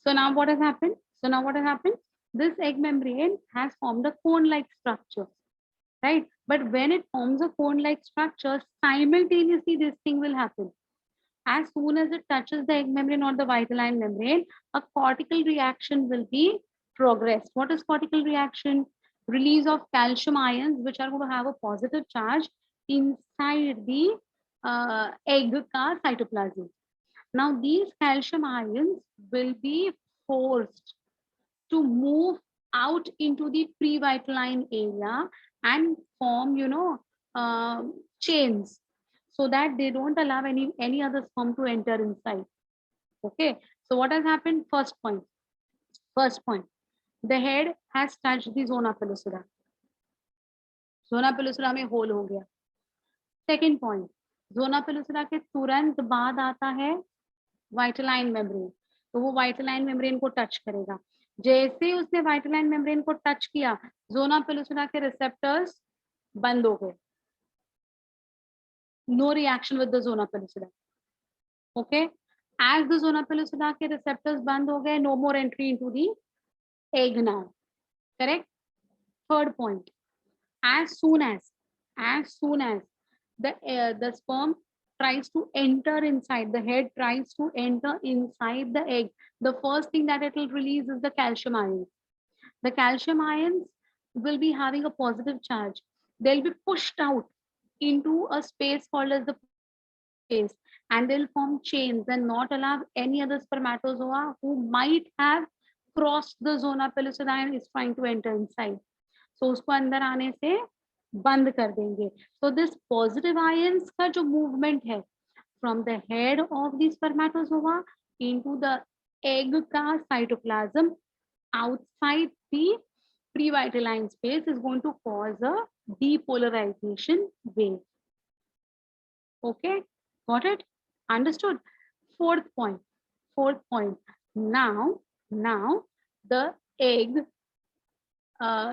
So now what has happened? So now what has happened? This egg membrane has formed a cone-like structure, right? But when it forms a cone-like structure, simultaneously this thing will happen. As soon as it touches the egg membrane or the vitelline membrane, a cortical reaction will be progressed. What is cortical reaction? Release of calcium ions, which are going to have a positive charge inside the egg ka cytoplasm. Now, these calcium ions will be forced to move out into the pre-vitelline area and form, chains, so that they don't allow any other sperm to enter inside. Okay. So what has happened? First point. First point. The head has touched the zona pellucida. Zona pellucida में whole हो गया. Second point. Zona pellucida के तुरंत बाद आता है वाइटलाइन membrane. तो वो वाइटलाइन मेम्ब्रेन को टच करेगा. जैसे उसने वाइटलाइन मेम्ब्रेन को टच किया, जोना पेलुसिडा के रिसेप्टर्स बंद हो गए. No reaction with the zona pellucida. Okay. As the zona pellucida के receptors बंद हो गए, no more entry into the egg now. Correct. Third point. As soon as the sperm tries to enter inside, the head tries to enter inside the egg, the first thing that it will release is the calcium ions. The calcium ions will be having a positive charge. They'll be pushed out into a space called as the space, and they'll form chains and not allow any other spermatozoa who might have crossed the zona pellucida and is trying to enter inside. So उसको अंदर आने से बंद कर देंगे. So this positive ions का जो movement है from the head of the spermatozoa into the egg का cytoplasm outside the pre-vitelline space is going to cause a depolarization wave. Okay, got it? Understood? Fourth point. Now the egg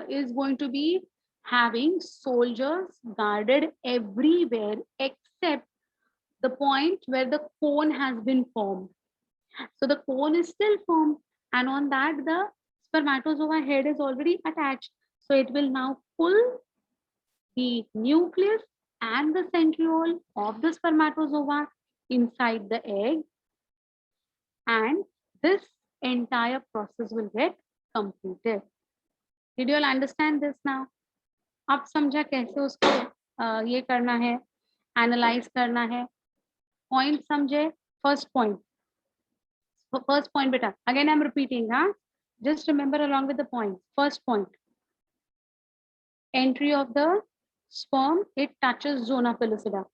is going to be having soldiers guarded everywhere except the point where the cone has been formed. So the cone is still formed, and on that the spermatozoa head is already attached. So it will now pull the nucleus and the centriole of the spermatozoa inside the egg, and this entire process will get completed. Did you all understand this now? अब समझा कैसे उसको ये करना है, analyse करना है. Point समझे? फर्स्ट पॉइंट बेटा, अगेन आई एम रिपीटिंग. हाँ, just remember along with the point. First point, entry of the sperm, it touches zona pellucida.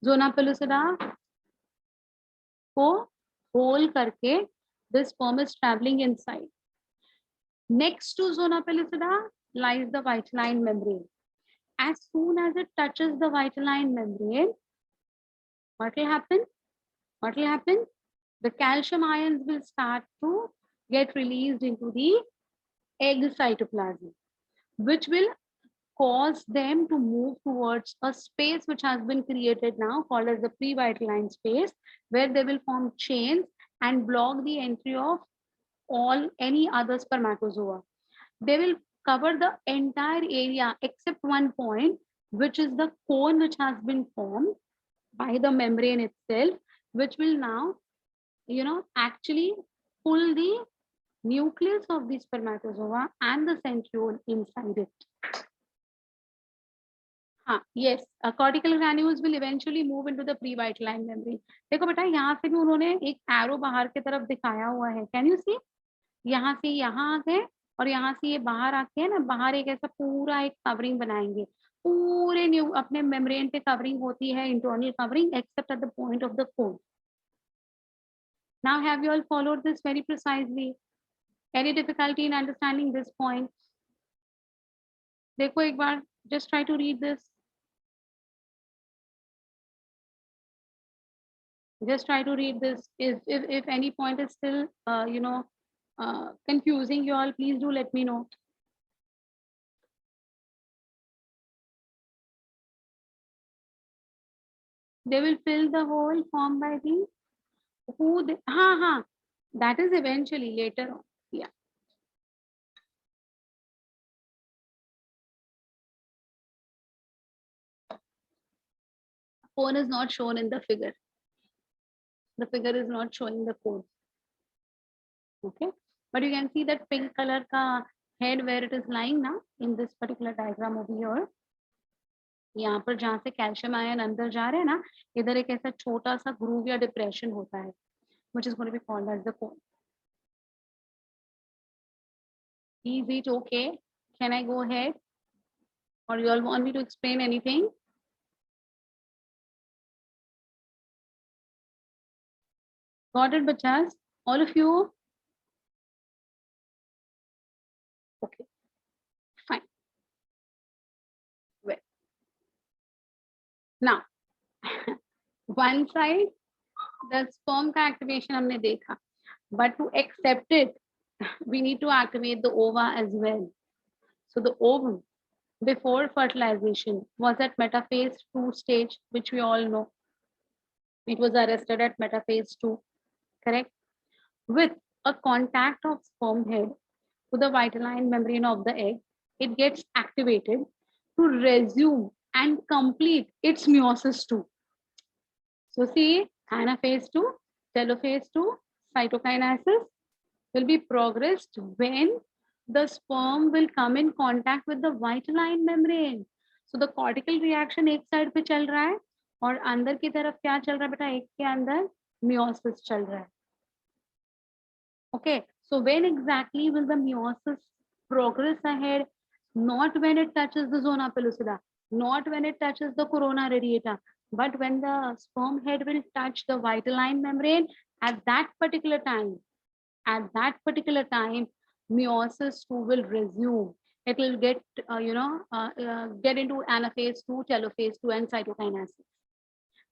Zona pellucida को होल करके the sperm is traveling inside. Next to zona pellucida lies the vitelline membrane. As soon as it touches the vitelline membrane, what will happen? The calcium ions will start to get released into the egg cytoplasm, which will cause them to move towards a space which has been created now called as the pre-vitelline space, where they will form chains and block the entry of any other spermatozoa. They will cover the entire area except one point, which is the cone which has been formed by the membrane itself, which will now, actually pull the nucleus of the spermatozoa and the centriole inside it. Yes, cortical granules will eventually move into the pre-vitelline membrane. देखो बेटा, यहाँ से भी उन्होंने एक arrow बाहर की तरफ दिखाया हुआ है. Can you see? यहाँ से यहाँ आ गए और यहाँ से ये बाहर आके है ना, बाहर एक ऐसा पूरा एक कवरिंग बनाएंगे. पूरे अपने मेम्ब्रेन पे कवरिंग होती है, internal covering, accept at the point of the cone. Now have you all followed this very precisely? Any difficulty in understanding this point? देखो एक बार, just try to read this. Just try to read this. If any point is still confusing you all, please do let me know. They will fill the hole formed by the हाँ That is eventually later on. Yeah. Cone is not shown in the figure. The figure is not showing the cone. Okay. But you can see that pink color ka head where it is lying now in this particular diagram over here. यहाँ पर जहाँ से calcium ion अंदर जा रहे हैं ना, इधर एक ऐसा छोटा सा ग्रूव या डिप्रेशन होता है, which is going to be called as the cone. Is it okay? Can I go ahead? Or you all want me to explain anything? Got it, bachas? All of you? Okay, fine. Well, now, one side, the sperm का activation हमने देखा, but to accept it, we need to activate the ova as well. So the ovum, before fertilization, was at metaphase 2 stage, which we all know. It was arrested at metaphase 2, correct? With a contact of sperm head to the vitelline membrane of the egg, it gets activated to resume and complete its meiosis 2. So see, anaphase 2, telophase 2, cytokinesis will be progressed when the sperm will come in contact with the vitelline membrane. So the cortical reaction एक side पे चल रहा है और अंदर की तरफ क्या चल रहा है बेटा, एक के अंदर meiosis चल रहा है. Okay, so when exactly will the meiosis progress ahead? Not when it touches the zona pellucida, not when it touches the corona radiata, but when the sperm head will touch the vitelline membrane at that particular time. At that particular time, meiosis 2 will resume. It will get, get into anaphase 2, telophase 2, and cytokinesis.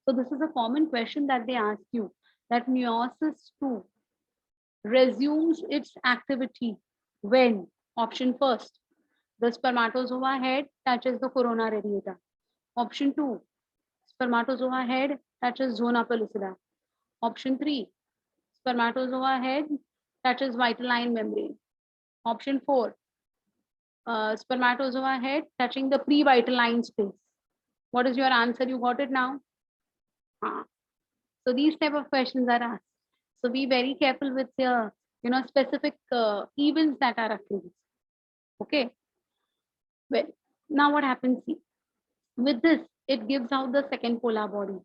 So this is a common question that they ask you, that meiosis 2 resumes its activity when? Option first, the spermatozoa head touches the corona radiata. Option 2, spermatozoa head touches zona pellucida. Option 3, spermatozoa head touches vitelline membrane. Option 4, spermatozoa head touching the pre-vitelline space. What is your answer? You got it now? So these type of questions are asked. So be very careful with the specific events that are occurring. Okay. Well, now what happens? See, with this, it gives out the second polar body.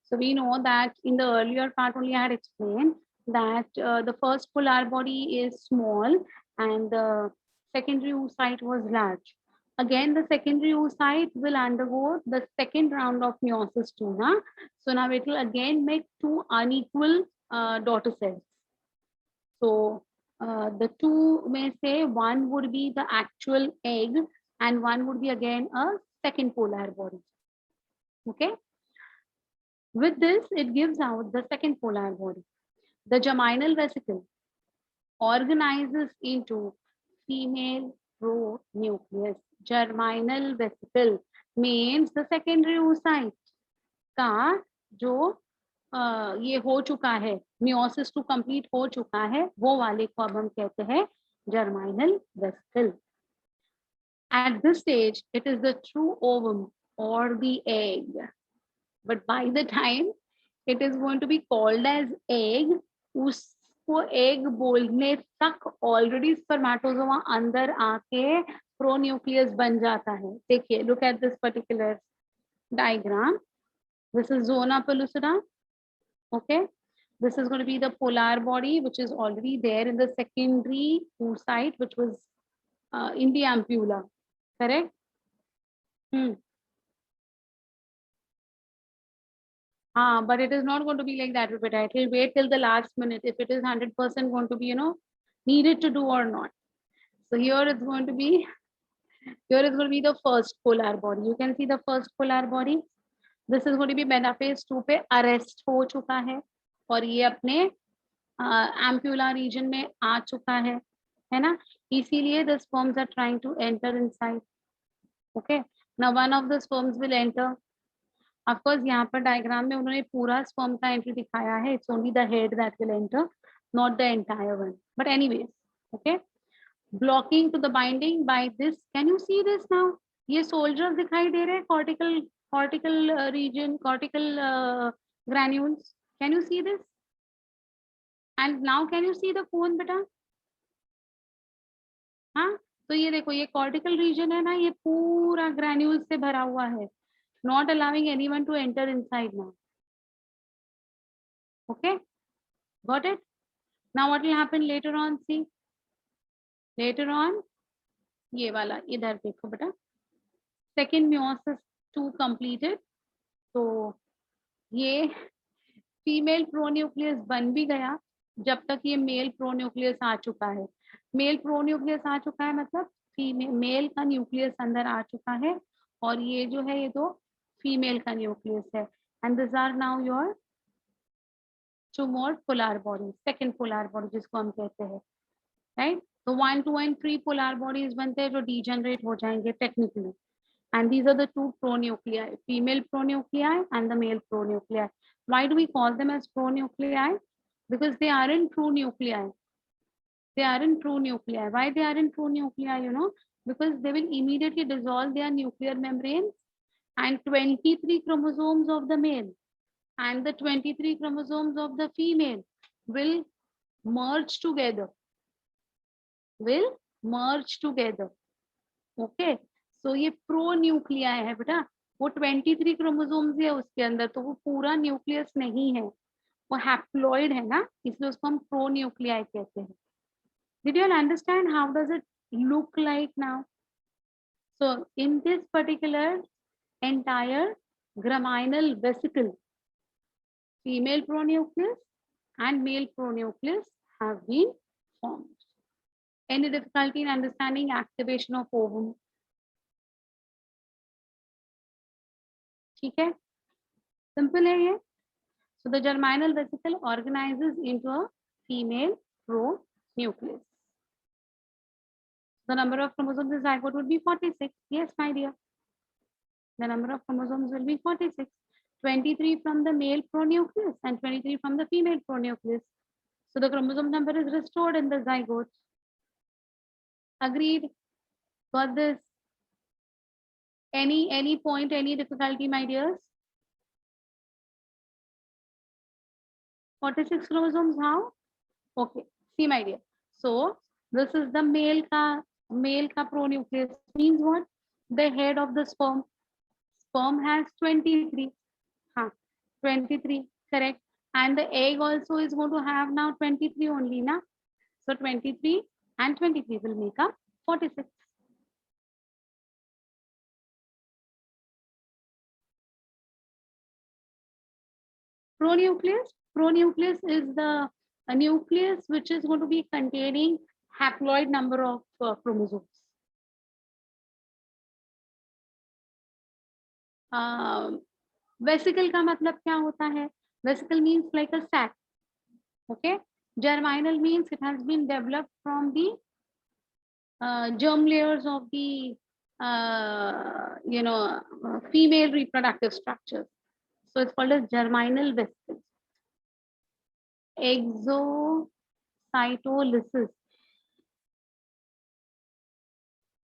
So we know that in the earlier part only I had explained that the first polar body is small and the secondary oocyte was large. Again, the secondary oocyte will undergo the second round of meiosis 2. Huh? So now it will again make two unequal daughter cells. So the two may say one would be the actual egg and one would be again a second polar body. Okay. With this, it gives out the second polar body. The germinal vesicle organizes into female pronucleus. Germinal vesicle means the secondary oocyte का जो ये हो चुका है, meiosis to complete हो चुका है, वो वाले को अब हम कहते हैं germinal vesicle. At this stage, it is the true ovum or the egg. But by the time it is going to be called as egg, उसको egg बोलने तक already spermatozoa अंदर आके pronucleus बन जाता है. देखिए, look at this particular diagram. This is zona pellucida. Okay, this is going to be the polar body, which is already there in the secondary oocyte, which was in the ampulla. Correct? But it is not going to be like that, but it will wait till the last minute if it is 100% going to be, needed to do or not. So here it's going to be, here is going to be the first polar body. You can see the first polar body. This is going to be metaphase 2 पे arrest हो चुका है और ये अपने ampulla region में आ चुका है ना? इसीलिए the sperms are trying to enter inside. Okay. Now one of the sperms will enter. Of course, यहाँ पर डायग्राम में उन्होंने पूरा स्पर्म का एंट्री दिखाया है. It's only the head that will enter. not the entire one. But anyways, okay. Blocking to the binding by this. Can you see this now? ये soldiers दिखाई दे रहे हैं, cortical region, cortical granules. Can you see this? And now can you see the cone बेटा? हाँ, तो ये देखो, ये cortical region है ना, ये पूरा granules से भरा हुआ है, not allowing anyone to enter inside now. Okay, got it? Now what will happen later on? See, later on, ये वाला इधर देखो बेटा, second meiosis 2 completed. तो ये फीमेल प्रोन्यूक्लियस बन भी गया जब तक ये मेल प्रोन्यूक्लियस आ चुका है. मेल प्रोन्यूक्लियस आ चुका है मतलब फीमेल, मेल का न्यूक्लियस अंदर आ चुका है, और ये जो है ये तो फीमेल का न्यूक्लियस है. And this are now your two more polar bodies, second polar body जिसको हम कहते हैं, राइट. तो 1, 2 and 3 पोलर बॉडीज बनते हैं जो डीजेनरेट हो जाएंगे technically. And these are the two pronuclei, female pronuclei and the male pronuclei. Why do we call them as pronuclei? Because they aren't true nuclei. They aren't true nuclei. Why they aren't true nuclei? You know, because they will immediately dissolve their nuclear membranes, and 23 chromosomes of the male and the 23 chromosomes of the female will merge together. Will merge together. Okay. So ये pronuclei है बेटा, वो 23 chromosomes है उसके अंदर, तो वो पूरा न्यूक्लियस नहीं है, वो हैप्लॉइड है ना, इसलिए उसको हम प्रोन्यूक्लियाई कहते हैं. Did you all understand how does it look like now? So in this particular entire gramenal vesicle, female pronucleus and male pronucleus have been formed. Any difficulty in understanding activation of ovum? ठीक है, simple है ये. So the germinal vesicle organizes into a female pronucleus. The number of chromosomes in zygote would be 46. Yes, my dear. The number of chromosomes will be 46. 23 from the male pronucleus and 23 from the female pronucleus. So the chromosome number is restored in the zygote. Agreed? Got this? Any point, any difficulty, my dears? 46 chromosomes, how? Okay, see my dear. So this is the male ka pronucleus. Means what? The head of the sperm. Sperm has 23. 23, correct. And the egg also is going to have now 23 only, na? So 23 and 23 will make up 46. Pronucleus is the nucleus which is going to be containing haploid number of chromosomes. Vesicle का मतलब क्या होता है? Vesicle means like a sac. Okay. Germinal means it has been developed from the germ layers of the female reproductive structures. So it's called as germinal vesicle. Exocytolysis.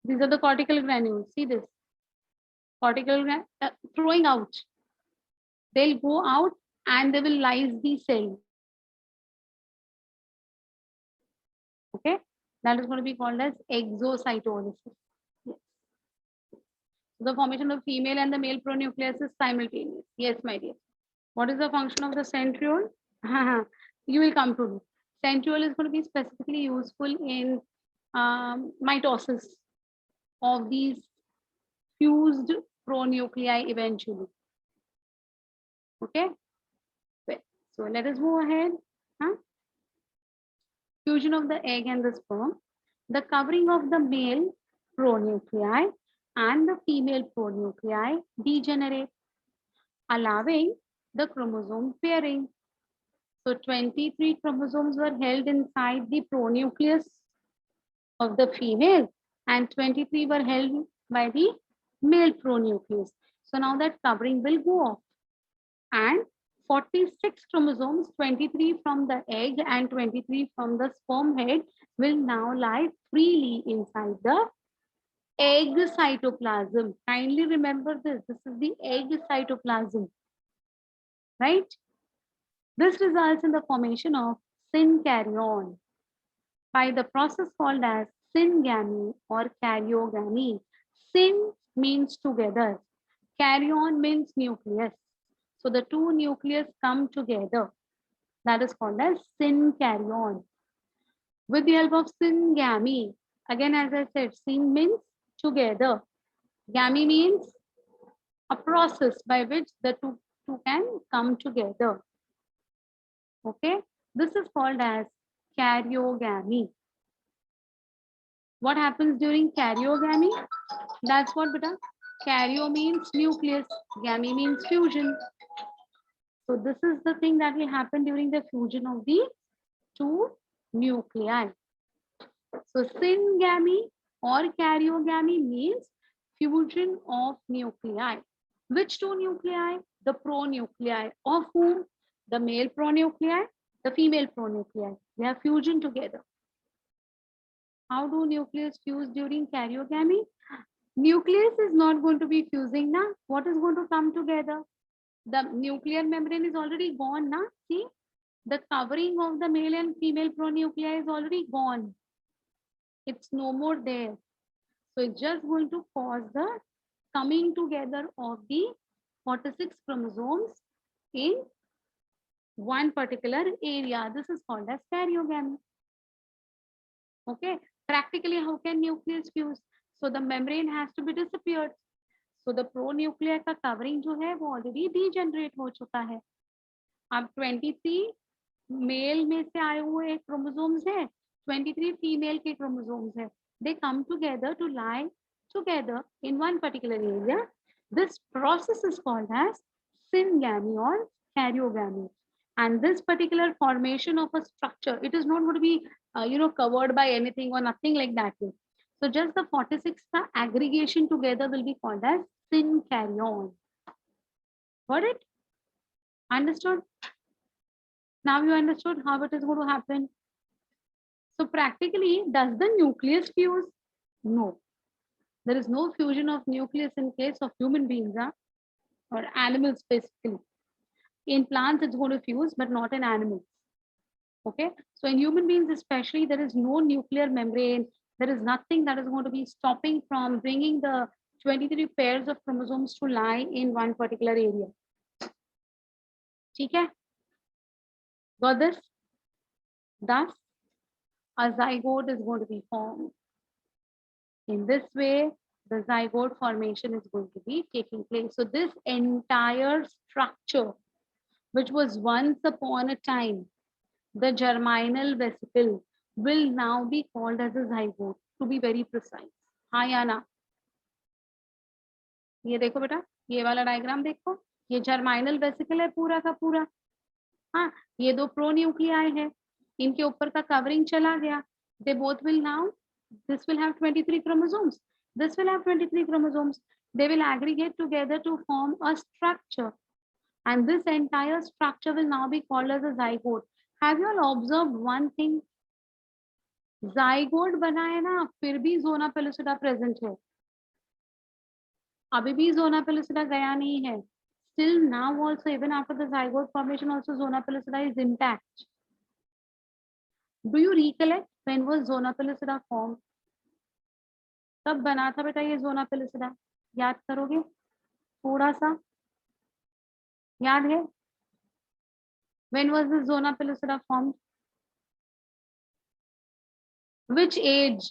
These are the cortical granules. See this. Cortical throwing out. They'll go out and they will lyse the cell. Okay. That is going to be called as exocytolysis. Yes. The formation of female and the male pronucleus is simultaneous. Yes, my dear. What is the function of the centriole? You will come to know. Centriole is going to be specifically useful in mitosis of these fused pronuclei eventually. Okay. Well, so let us move ahead. Fusion of the egg and the sperm. The covering of the male pronuclei and the female pronuclei degenerate, allowing the chromosome pairing. So 23 chromosomes were held inside the pronucleus of the female and 23 were held by the male pronucleus. So now that covering will go off and 46 chromosomes, 23 from the egg and 23 from the sperm head, will now lie freely inside the egg cytoplasm. Kindly remember this. This is the egg cytoplasm, right? This results in the formation of synkaryon by the process called as syngamy or karyogamy. Syn means together. Karyon means nucleus. So the two nucleus come together. That is called as synkaryon. With the help of syngamy, again as I said, syn means together. Gamy means a process by which the two can come together. Okay, this is called as karyogamy. What happens during karyogamy? That's what beta. Karyo means nucleus, gamy means fusion. So this is the thing that will happen during the fusion of the two nuclei. So syngamy or karyogamy means fusion of nuclei. Which two nuclei? The pronuclei. Of whom? The male pronuclei, the female pronuclei. They are fusion together. How do nucleus fuse during karyogamy? Nucleus is not going to be fusing now. What is going to come together? The nuclear membrane is already gone now. See, the covering of the male and female pronuclei is already gone. It's no more there. So it's just going to cause the coming together of the 46 chromosomes in one particular area. This is called as karyogamy. Okay, practically how can nucleus fuse? So the membrane has to be disappeared. So the pronuclear का covering जो है वो already degenerate हो चुका है. अब 23 mail में से आए हुए chromosomes है, 23 female के chromosomes है. They come together to lie together in one particular area. This process is called as syngamy or karyogamy. And this particular formation of a structure, it is not going to be covered by anything or nothing like that. So just the 46 ka aggregation together will be called as synkaryon. Got it? Understood? Now you understood how it is going to happen. So practically, does the nucleus fuse? No. There is no fusion of nucleus in case of human beings or animals specifically. In plants, it's going to fuse, but not in animals. Okay, so in human beings especially, there is no nuclear membrane. There is nothing that is going to be stopping from bringing the 23 pairs of chromosomes to lie in one particular area. Okay, got this? Thus, a zygote is going to be formed. In this way, the zygote formation is going to be taking place. So this entire structure, which was once upon a time the germinal vesicle, will now be called as a zygote, to be very precise. हाँ या ना? ये देखो बेटा, ये वाला diagram देखो, ये जर्माइनल वेसिकल है पूरा का पूरा. हाँ, ये दो प्रोन्यूक्लियाई है, इनके ऊपर का कवरिंग चला गया. They both will now, this will have 23 chromosomes, this will have 23 chromosomes. They will aggregate together to form a structure, and this entire structure will now be called as a zygote. Have you all observed one thing? Zygote बना है ना, फिर भी zona pellucida present है. अभी भी zona pellucida गया नहीं है. Still now also, even after the zygote formation, also zona pellucida is intact. Do you recollect when was zona pellucida formed? कब बना था बेटा ये zona pellucida? याद करोगे? थोड़ा सा याद है? When was the zona pellucida formed? Which age?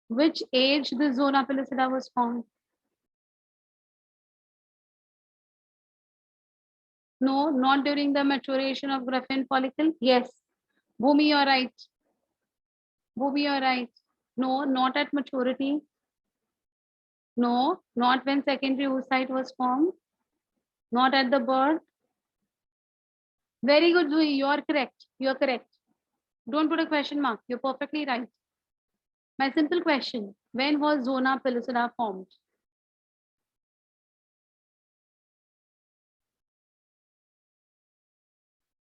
Which age the zona pellucida was formed? No, not during the maturation of Graafian follicle. Yes. Bhumi, you're right. Bhumi, you're right. No, not at maturity. No, not when secondary oocyte was formed. Not at the birth. Very good, Zui. You are correct. You are correct. Don't put a question mark. You're perfectly right. My simple question. When was zona pellucida formed?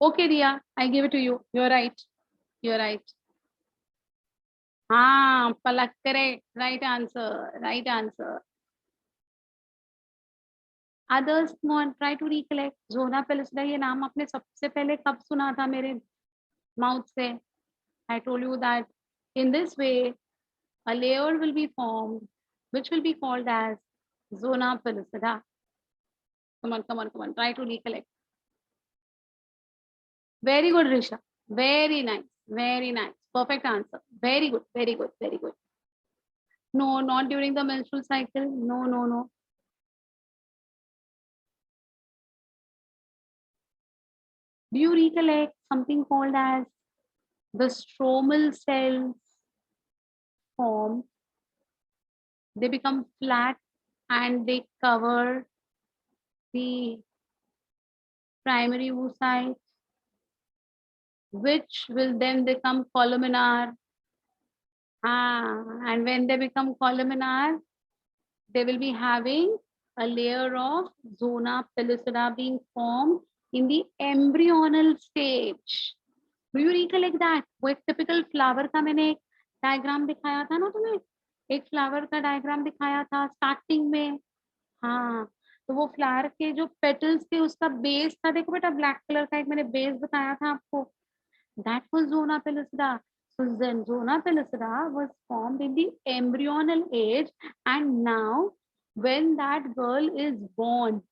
Okay, Dia, I give it to you. You're right. You're right. हाँ, Palak, correct. Right answer. Right answer. Others, come on, try to recollect. Zona pellucida ये नाम आपने सबसे पहले कब सुना था मेरे mouth से? I told you that in this way, a layer will be formed, which will be called as zona pellucida. Come on, come on, come on. Try to recollect. Very good, Risha. Very nice. Very nice. Perfect answer. Very good. Very good. Very good. No, not during the menstrual cycle. No, no, no. Do you recollect something called as the stromal cells form? They become flat and they cover the primary oocyte, which will then become columnar. And when they become columnar, they will be having a layer of zona pellucida being formed in the embryonal stage. Do you recollect that? वो एक typical flower का मैंने एक diagram दिखाया था ना तुम्हें, एक flower का diagram दिखाया था starting में. हाँ, तो वो फ्लावर के जो पेटल्स थे उसका बेस था, देखो बेटा ब्लैक कलर का एक मैंने बेस बताया था आपको. That was zona pellucida. So then zona pellucida was formed in the embryonal age, and now when that girl is born,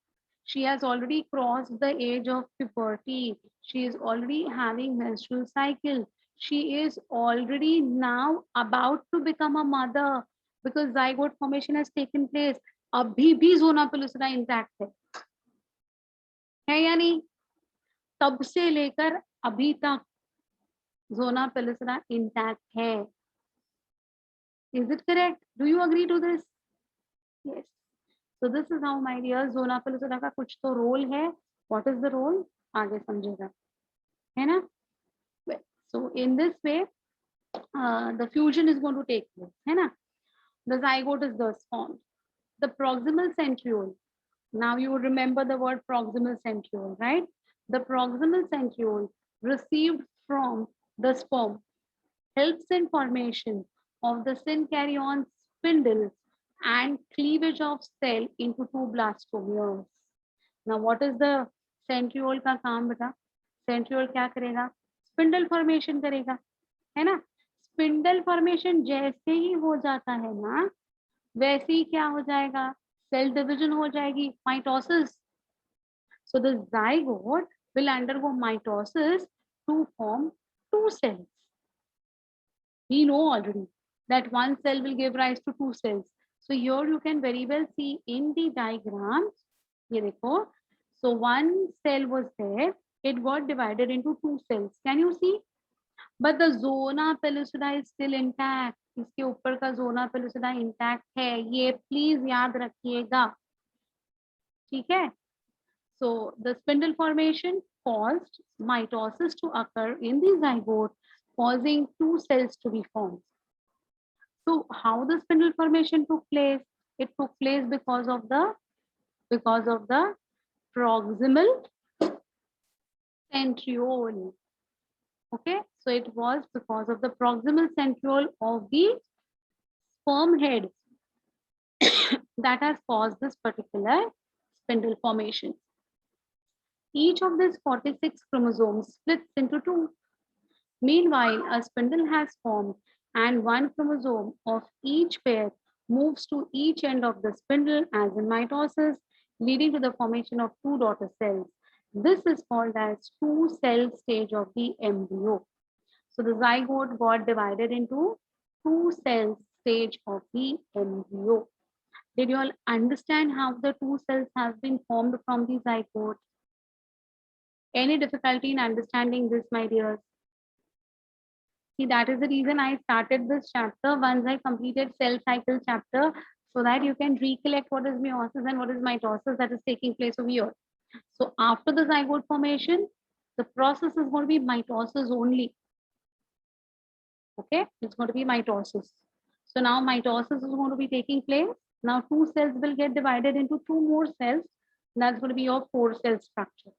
she has already crossed the age of puberty. She is already having menstrual cycle. She is already now about to become a mother because zygote formation has taken place. अभी भी zona pellucida intact है या नहीं? तब से लेकर अभी तक जोना पेलुसिडा इंटैक्ट है. Is it correct? Do you agree to this? Yes. So this is how, my dear, zona pellucida का कुछ तो रोल है. What is the role? आगे समझेगा, है ना? Well, so in this way, the fusion is going to take place, है ना? The zygote is thus formed. The proximal centriole. Now you remember the word proximal centriole, right? The proximal centriole received from the sperm helps in formation of the synkaryon spindle and cleavage of cell into two blastomeres. Now what is the centriole का काम बेटा? Centriole क्या करेगा? Spindle formation करेगा, है ना? Spindle formation जैसे ही हो जाता है ना, वैसे ही क्या हो जाएगा? Cell division हो जाएगी, mitosis. So the zygote will undergo mitosis to form two cells. We know already that one cell will give rise to two cells. So here you can very well see in the diagram. Here देखो. So one cell was there. It got divided into two cells. Can you see? But the zona pellucida is still intact. इसके ऊपर का zona pellucida intact है. ये please याद रखिएगा. ठीक है? So the spindle formation caused mitosis to occur in the zygote, causing two cells to be formed. So how the spindle formation took place? It took place because of the proximal centriole. Okay, so it was because of the proximal centriole of the sperm head that has caused this particular spindle formation. Each of these 46 chromosomes splits into two. Meanwhile, a spindle has formed and one chromosome of each pair moves to each end of the spindle as in mitosis, leading to the formation of two daughter cells. This is called as two-cell stage of the embryo. So the zygote got divided into two-cell stage of the embryo. Did you all understand how the two cells have been formed from the zygote? Any difficulty in understanding this, my dears? See, that is the reason I started this chapter once I completed cell cycle chapter, so that you can recollect what is meiosis and what is mitosis that is taking place over here. So after the zygote formation, the process is going to be mitosis only. Okay, it's going to be mitosis. So now mitosis is going to be taking place. Now two cells will get divided into two more cells. That's going to be your four-cell structure.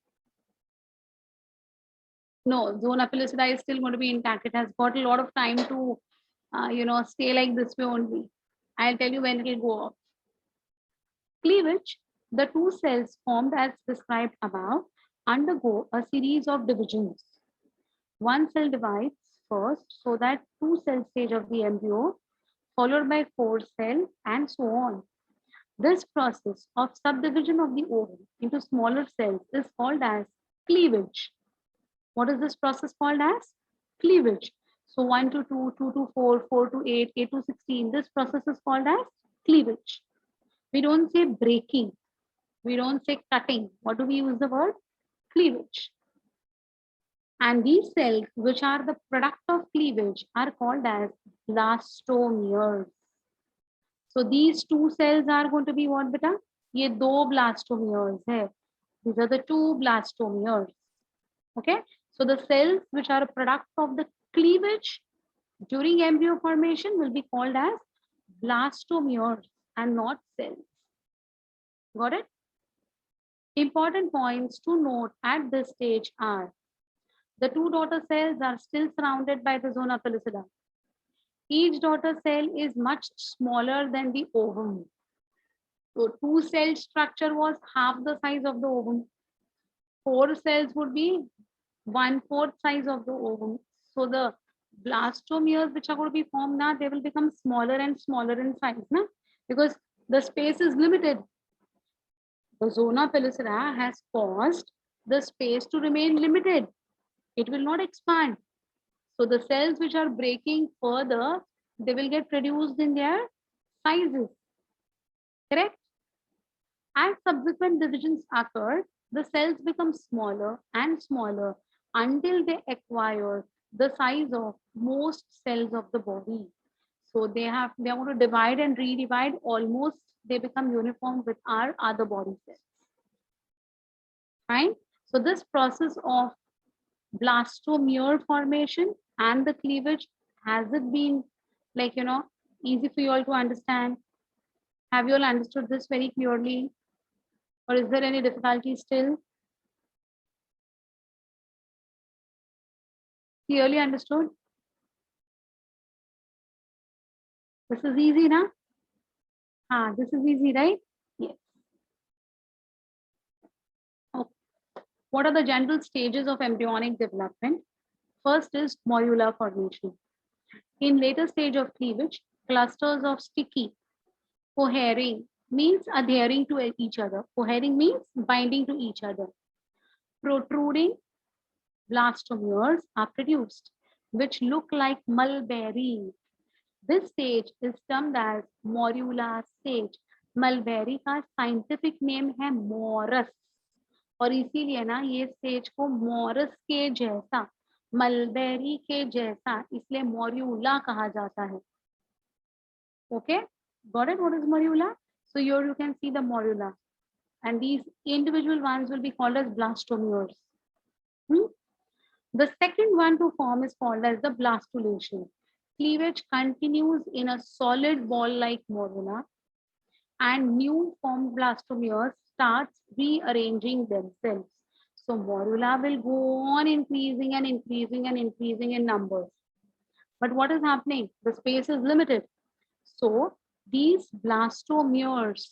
No, zona pellucida is still going to be intact. It has got a lot of time to, stay like this way only. I'll tell you when it will go off. Cleavage, the two cells formed as described above undergo a series of divisions. One cell divides first, so that two cell stage of the embryo, followed by four cell, and so on. This process of subdivision of the ovum into smaller cells is called as cleavage. What is this process called as? Cleavage. So 1 to 2, 2 to 4, 4 to 8, 8 to 16. This process is called as cleavage. We don't say breaking. We don't say cutting. What do we use the word? Cleavage. And these cells, which are the product of cleavage, are called as blastomeres. So these two cells are going to be what, beta? ये दो blastomeres है. These are the two blastomeres. Okay. So the cells which are a product of the cleavage during embryo formation will be called as blastomeres and not cells. Got it? Important points to note at this stage are the two daughter cells are still surrounded by the zona pellucida. Each daughter cell is much smaller than the ovum. So two cell structure was half the size of the ovum. Four cells would be 1/4 size of the ovum. So the blastomeres which are going to be formed now, they will become smaller and smaller in size, na? Because the space is limited. The zona pellucida has caused the space to remain limited. It will not expand. So the cells which are breaking further, they will get reduced in their sizes. Correct? As subsequent divisions occur, the cells become smaller and smaller until they acquire the size of most cells of the body. So they are going to divide and redivide, almost they become uniform with our other body cells. Fine. So this process of blastomere formation and the cleavage, has it been easy for you all to understand? Have you all understood this very clearly? Or is there any difficulty still? Clearly understood? This is easy, na? This is easy, right? Yes. Okay. What are the general stages of embryonic development? First is morula formation. In later stage of cleavage, clusters of sticky, cohering means adhering to each other. Cohering means binding to each other. Protruding blastomeres are produced, which look like mulberry. This stage is termed as morula stage. Mulberry का scientific name है morus, और इसीलिए ना ये stage को मॉरस के जैसा, mulberry के जैसा, इसलिए मोर्यूला कहा जाता है. Okay, got it? What is morula? So here you can see the morula, and these individual ones will be called as blastomeres. The second one to form is called as the blastulation. Cleavage continues in a solid ball-like morula, and new formed blastomeres starts rearranging themselves. So morula will go on increasing and increasing and increasing in numbers. But what is happening? The space is limited. So these blastomeres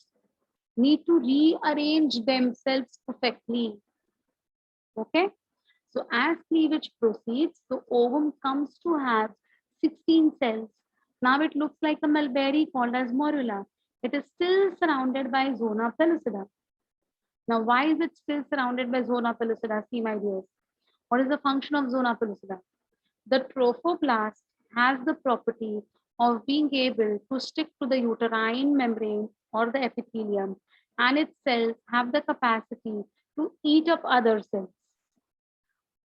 need to rearrange themselves perfectly. Okay. So as cleavage proceeds, the ovum comes to have 16 cells. Now it looks like a mulberry called as morula. It is still surrounded by zona pellucida. Now, why is it still surrounded by zona pellucida? See, my dears, what is the function of zona pellucida? The trophoblast has the property of being able to stick to the uterine membrane or the epithelium, and its cells have the capacity to eat up other cells.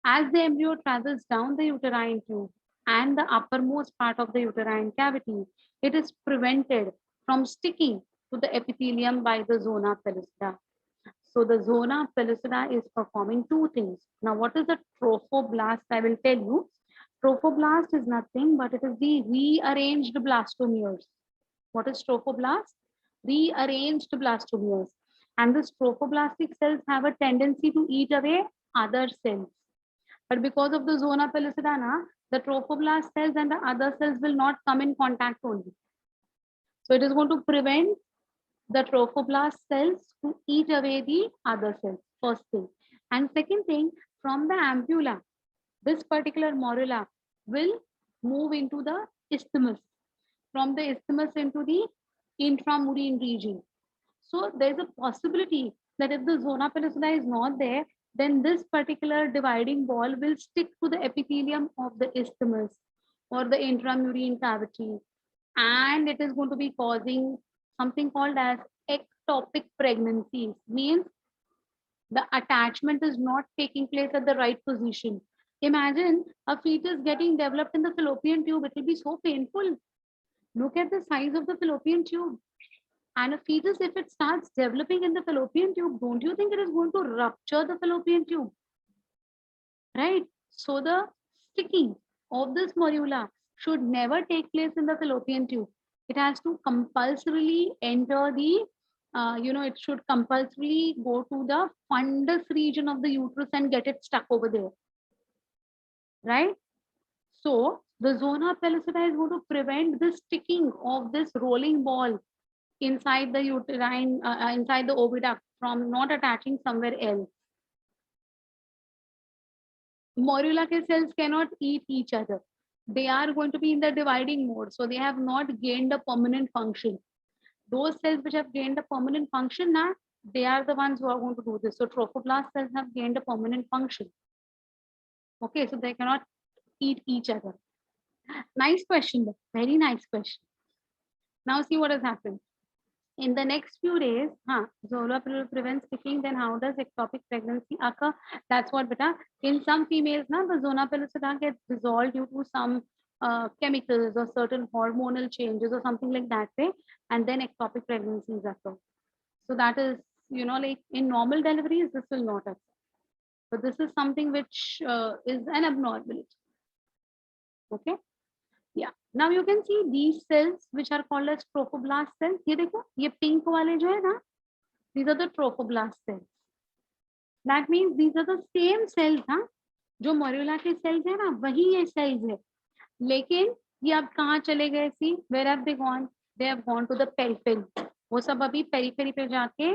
As the embryo travels down the uterine tube and the uppermost part of the uterine cavity, it is prevented from sticking to the epithelium by the zona pellucida. So the zona pellucida is performing two things. Now, what is the trophoblast? I will tell you. Trophoblast is nothing but it is the rearranged blastomeres. What is trophoblast? Rearranged blastomeres. And the trophoblastic cells have a tendency to eat away other cells. But because of the zona pellucida, the trophoblast cells and the other cells will not come in contact only. So it is going to prevent the trophoblast cells to eat away the other cells, first thing. And second thing, from the ampulla, this particular morula will move into the isthmus, from the isthmus into the intramarine region. So there's a possibility that if the zona pellucida is not there, then this particular dividing wall will stick to the epithelium of the isthmus or the intramarine cavity, and it is going to be causing something called as ectopic pregnancies. Means the attachment is not taking place at the right position. Imagine a fetus getting developed in the fallopian tube. It will be so painful. Look at the size of the fallopian tube. And a fetus, if it starts developing in the fallopian tube, don't you think it is going to rupture the fallopian tube? Right? So the sticking of this morula should never take place in the fallopian tube. It has to compulsorily enter the, it should compulsorily go to the fundus region of the uterus and get it stuck over there. Right? So the zona pellucida is going to prevent the sticking of this rolling ball inside the uterine, inside the oviduct from not attaching somewhere else. Morula ke cells cannot eat each other. They are going to be in the dividing mode. So they have not gained a permanent function. Those cells which have gained a permanent function, they are the ones who are going to do this. So trophoblast cells have gained a permanent function. Okay, so they cannot eat each other. Nice question, very nice question. Now see what has happened. In the next few days, Zola prevents sticking, then how does ectopic pregnancy occur? That's what, beta. In some females, the zona pellucida gets dissolved due to some chemicals or certain hormonal changes or something like that way, and then ectopic pregnancies occur. So that is, like in normal deliveries, this will not occur. But this is something which is an abnormality. Okay. Yeah. Now you can see these cells which are called as trophoblast cells. ये देखो, ये pink वाले जो है ना, these are the trophoblast cells. That means these are the same cells, हाँ, जो morula के cells है ना, वही ये cells है. लेकिन ये अब कहाँ चले गए? See, where have they gone? They have gone to the periphery. वो सब अभी periphery पे जाके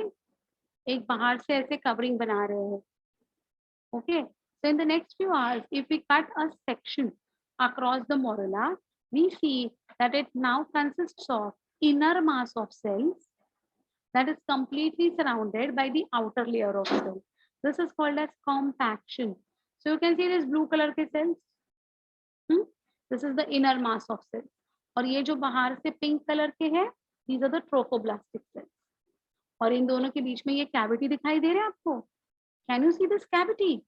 एक बाहर से ऐसे covering बना रहे हैं. Okay. So in the next few hours, if we cut a section across the morula, we see that it now consists of inner mass of cells that is completely surrounded by the outer layer of cells. This is called as compaction. So you can see this blue color के cells. This is the inner mass of cells. और ये जो बाहर से pink color के हैं, these are the trophoblastic cells. और इन दोनों के बीच में ये cavity दिखाई दे रहा है आपको? Can you see this cavity?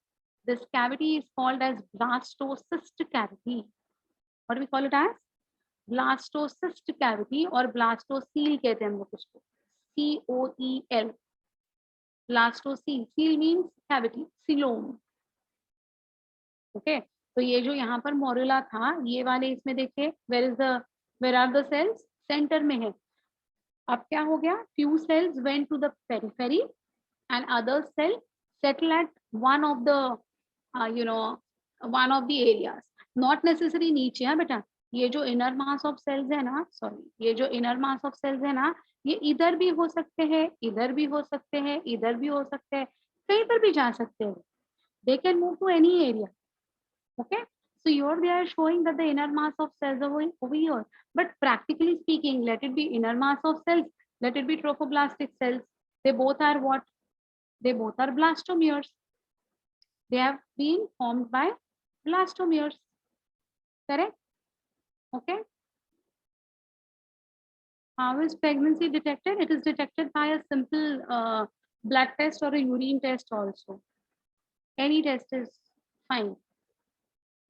This cavity is called as blastocyst cavity. What do we call it as? Blastocyst cavity or blastocele कहते हैं हम लोग उसको. COEL. Blastocele. Cele means cavity. Coelom. Okay. तो ये जो यहाँ पर morula था, ये वाले इसमें देखिए, where are the cells? Center में है. अब क्या हो गया? Few cells went to the periphery and other cells settle at one of the one of the areas. Not necessary नीचे है बेटा. ये जो inner mass of cells है ना, ये जो inner mass of cells है ना, ये इधर भी हो सकते हैं, इधर भी हो सकते हैं, इधर भी हो सकते हैं, कहीं पर भी जा सकते हैं. They can move to any area. Okay. So here they are showing that the inner mass of cells are over here. But practically speaking, let it be inner mass of cells, let it be trophoblastic cells. They both are what? They both are blastomeres. They have been formed by blastomeres. Correct? Okay. How is pregnancy detected? It is detected by a simple blood test or a urine test also. Any test is fine.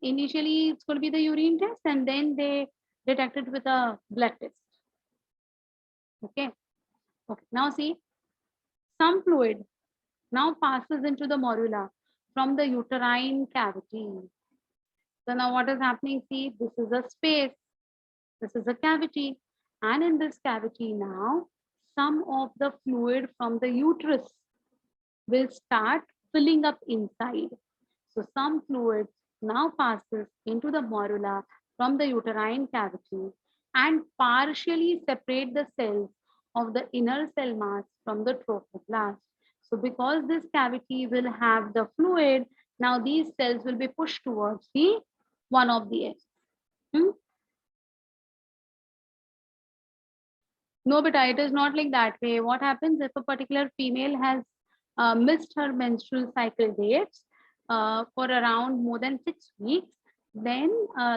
Initially, it's going to be the urine test and then they detect it with a blood test. Okay. Okay. Now see, some fluid now passes into the morula from the uterine cavity. So now what is happening? See, this is a space. This is a cavity. And in this cavity now, some of the fluid from the uterus will start filling up inside. So some fluid now passes into the morula from the uterine cavity and partially separate the cells of the inner cell mass from the trophoblast. So because this cavity will have the fluid, now these cells will be pushed towards the one of the eggs. No, but it is not like that way. What happens if a particular female has missed her menstrual cycle dates for around more than 6 weeks, then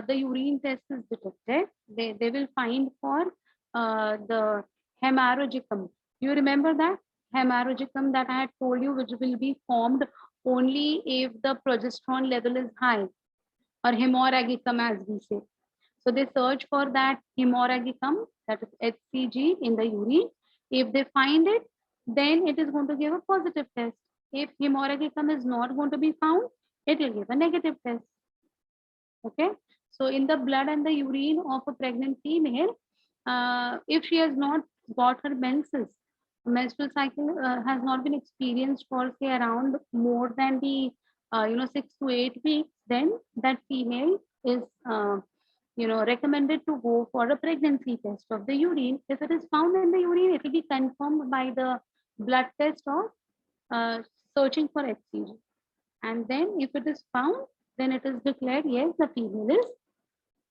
the urine test is detected. They will find for the hemorrhagicum. You remember that hemorrhagicum that I had told you, which will be formed only if the progesterone level is high, or hemorrhagicum as we say. So they search for that hemorrhagicum, that is HCG in the urine. If they find it, then it is going to give a positive test. If hemorrhagicum is not going to be found, it will give a negative test. Okay. So in the blood and the urine of a pregnant female, if she has not got her menses, menstrual cycle has not been experienced for say around more than the 6 to 8 weeks, then that female is recommended to go for a pregnancy test of the urine. If it is found in the urine, it will be confirmed by the blood test of searching for HCG. And then if it is found, then it is declared, yes, the female is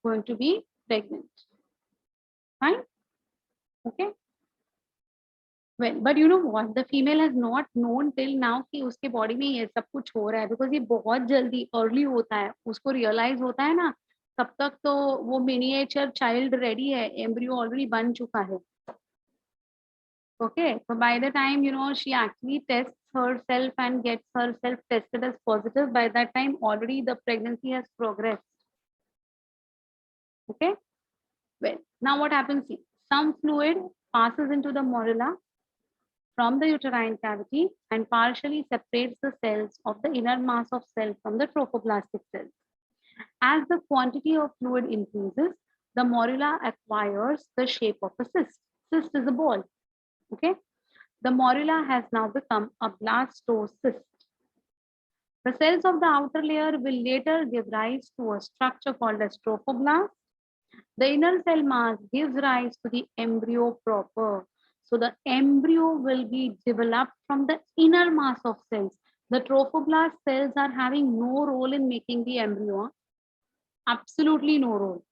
going to be pregnant. Fine? Okay. Well, but you know what? The female has not known till now कि उसके body में ये सब कुछ हो रहा है, because ये बहुत जल्दी early होता है, उसको realize होता है ना, तब तक तो वो miniature child ready है, embryo already बन चुका है. Okay, so by the time she actually tests herself and gets herself tested as positive, by that time already the pregnancy has progressed. Okay, well, now what happens? See, some fluid passes into the morula from the uterine cavity and partially separates the cells of the inner mass of cell from the trophoblastic cells. As the quantity of fluid increases, the morula acquires the shape of a cyst. Cyst is a ball. Okay, the morula has now become a blastocyst. The cells of the outer layer will later give rise to a structure called as trophoblast. The inner cell mass gives rise to the embryo proper. So the embryo will be developed from the inner mass of cells. The trophoblast cells are having no role in making the embryo. Absolutely no role.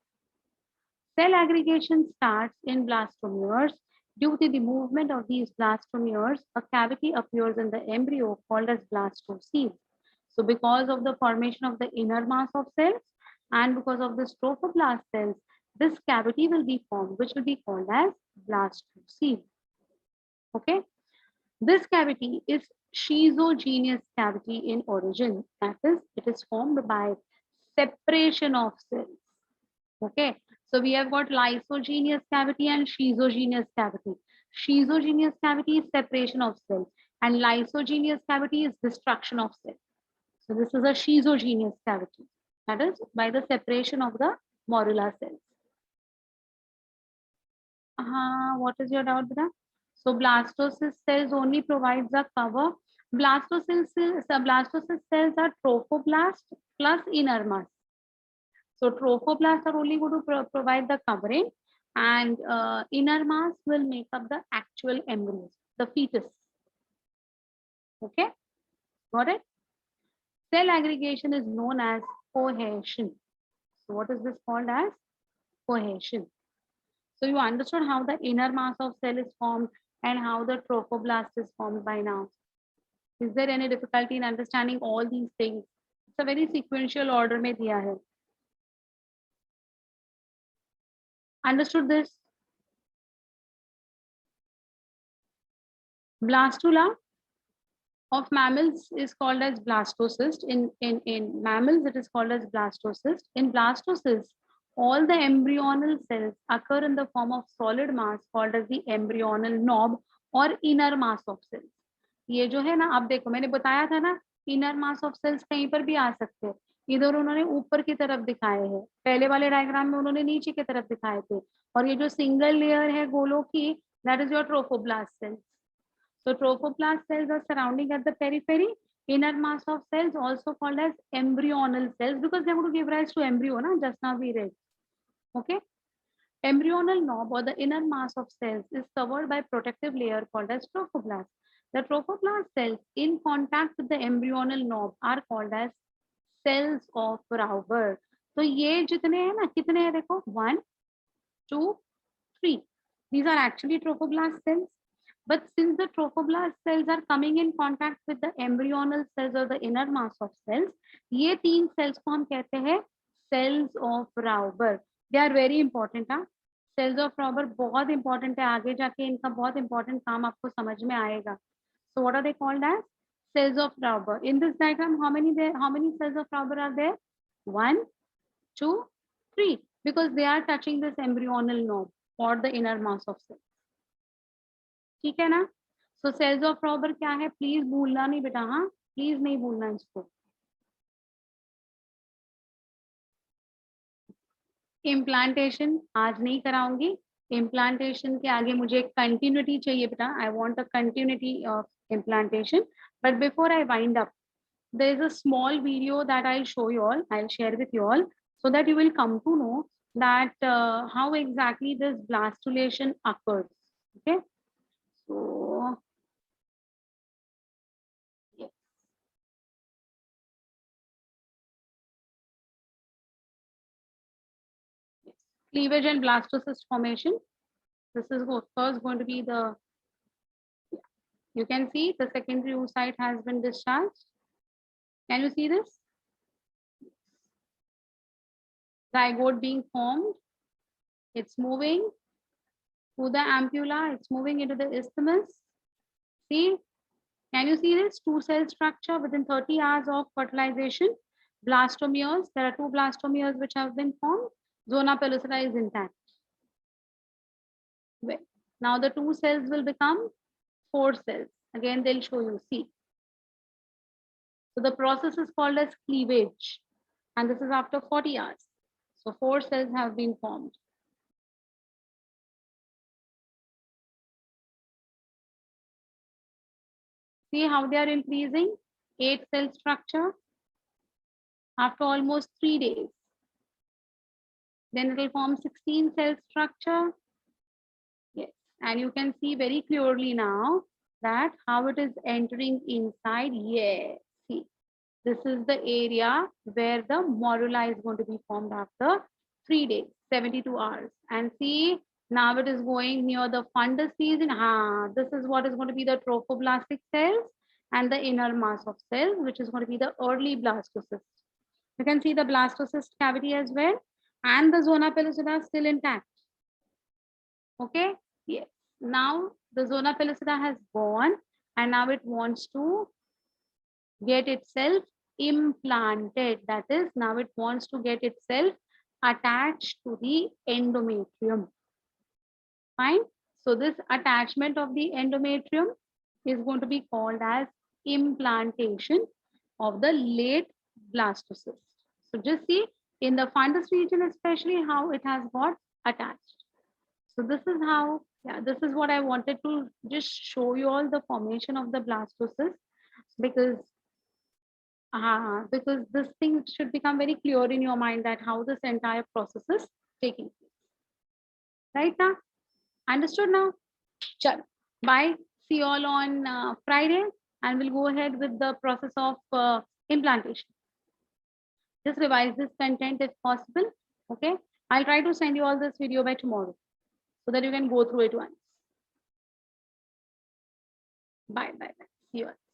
Cell aggregation starts in blastomeres. Due to the movement of these blastomeres, a cavity appears in the embryo called as blastocoel. So because of the formation of the inner mass of cells and because of the trophoblast cells, this cavity will be formed, which will be called as blastocoel. Okay, this cavity is schizogenous cavity in origin. That is, it is formed by separation of cells. Okay, so we have got lysogenous cavity and schizogenous cavity. Schizogenous cavity is separation of cells, and lysogenous cavity is destruction of cells. So this is a schizogenous cavity. That is by the separation of the morula cells. What is your doubt, Bida? So blastocyst cells only provides a cover. Blastocyst cells are trophoblast plus inner mass. So trophoblasts are only going to provide the covering, and inner mass will make up the actual embryos, the fetus. Okay, got it? Cell aggregation is known as cohesion. So what is this called as? Cohesion. So you understood how the inner mass of cell is formed and how the trophoblast is formed by now. Is there any difficulty in understanding all these things? It's a very sequential order में दिया है. Understood this? Blastula of mammals is called as blastocyst. In mammals, it is called as blastocyst. In blastocyst, all the embryonal cells occur in the form of solid mass called as the embryonal knob or inner mass of cells. ये जो है ना, आप देखो मैंने बताया था ना, इनर मास ऑफ सेल्स कहीं पर भी आ सकते हैं. इधर उन्होंने ऊपर की तरफ दिखाए हैं, पहले वाले डायग्राम में उन्होंने नीचे की तरफ दिखाए थे, और ये जो सिंगल लेयर है गोलों की, that is your trophoblast sales. So trophoblast cells are surrounding at the periphery, Inner mass of cells also called as embryonal cells because they're going to give rise to embryo, na? Just now we read. Okay. Embryonal knob or the inner mass of cells is covered by protective layer called as trophoblast. The trophoblast cells in contact with the embryonal knob are called as cells of Rauber. तो ये जितने हैं ना, कितने हैं देखो, 1, 2, 3. These are actually trophoblast cells. But since the trophoblast cells are coming in contact with the embryonal cells or the inner mass of cells, ये 3 cells को हम कहते हैं cells of Rauber. They are very important. हाँ, cells of Rauber बहुत important है, आगे जाके इनका बहुत important काम आपको समझ में आएगा. So what are they called as? Cells of Rauber. In this diagram, how many cells of Rauber are there? 1, 2, 3. Because they are touching this embryonal knob or the inner mass of cells. ठीक है ना? So cells of Rauber क्या है? Please भूलना नहीं बेटा, हाँ, please नहीं भूलना इसको. इम्प्लांटेशन आज नहीं कराऊंगी. इम्प्लांटेशन के आगे मुझे कंटिन्यूटी चाहिए बेटा. I want a continuity of implantation. But before I wind up, there is a small video that I'll show you all. I'll share with you all so that you will come to know that how exactly this blastulation occurs. Okay. So yes. Yes. Cleavage and blastocyst formation. This is of course going to be the, you can see the secondary oocyte has been discharged. Can you see this? Zygote being formed. It's moving to the ampulla. It's moving into the isthmus. See, can you see this 2-cell structure within 30 hours of fertilization? Blastomeres. There are 2 blastomeres which have been formed. Zona pellucida is intact. Well, now the 2 cells will become 4 cells. Again, they'll show you. See. So the process is called as cleavage, and this is after 40 hours. So 4 cells have been formed. See how they are increasing? 8-cell structure after almost 3 days. Then it will form 16-cell structure. Yes, and you can see very clearly now that how it is entering inside. Yes, see, this is the area where the morula is going to be formed after 3 days, 72 hours. And see, now it is going near the fundus season. This is what is going to be the trophoblastic cells and the inner mass of cells, which is going to be the early blastocyst. You can see the blastocyst cavity as well, and the zona pellucida still intact. Okay, yes. Now the zona pellucida has gone, and now it wants to get itself implanted. That is, now it wants to get itself attached to the endometrium. Fine. So this attachment of the endometrium is going to be called as implantation of the late blastocyst. So just see in the fundus region, especially how it has got attached. So this is how, yeah, this is what I wanted to just show you all the formation of the blastocyst, because this thing should become very clear in your mind that how this entire process is taking place. Right now? Understood now? Chalo. Bye. See you all on Friday, and we'll go ahead with the process of implantation. Just revise this content if possible. Okay. I'll try to send you all this video by tomorrow so that you can go through it once. Bye. Bye. Bye. See you all.